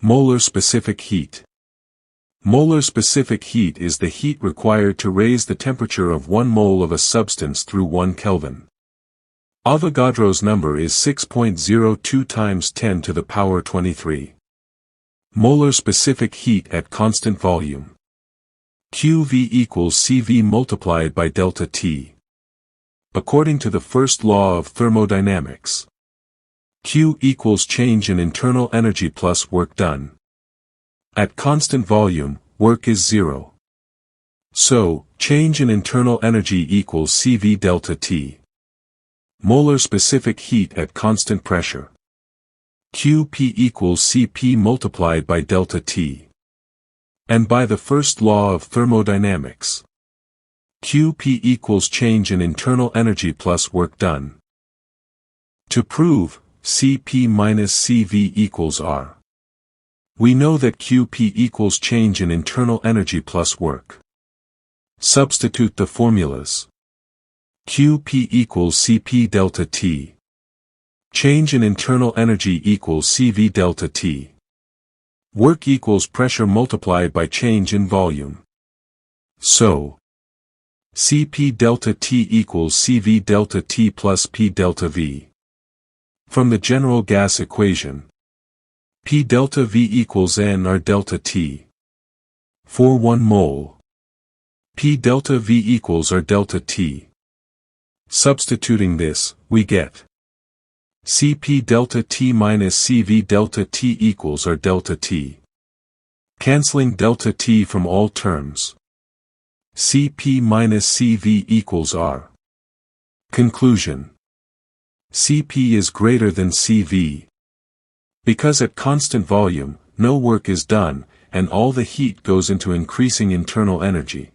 Molar specific heat. Molar specific heat is the heat required to raise the temperature of 1 mole of a substance through 1 Kelvin. Avogadro's number is 6.02 times 10 to the power 23. Molar specific heat at constant volume. QV equals CV multiplied by delta T. According to the first law of thermodynamics, Q equals change in internal energy plus work done. At constant volume, work is 0. So, change in internal energy equals CV delta T. Molar specific heat at constant pressure. QP equals Cp multiplied by delta T. And by the first law of thermodynamics, QP equals change in internal energy plus work done. To prove, Cp minus Cv equals R. We know that QP equals change in internal energy plus work. Substitute the formulas. QP equals Cp delta T. Change in internal energy equals Cv delta T. Work equals pressure multiplied by change in volume. So, Cp delta T equals Cv delta T plus P delta V. From the general gas equation, P delta V equals nR delta T. For 1 mole, P delta V equals R delta T. Substituting this, we get Cp delta T minus Cv delta T equals R delta T. Cancelling delta T from all terms. Cp minus Cv equals R. Conclusion. Cp is greater than Cv. Because at constant volume, no work is done, and all the heat goes into increasing internal energy.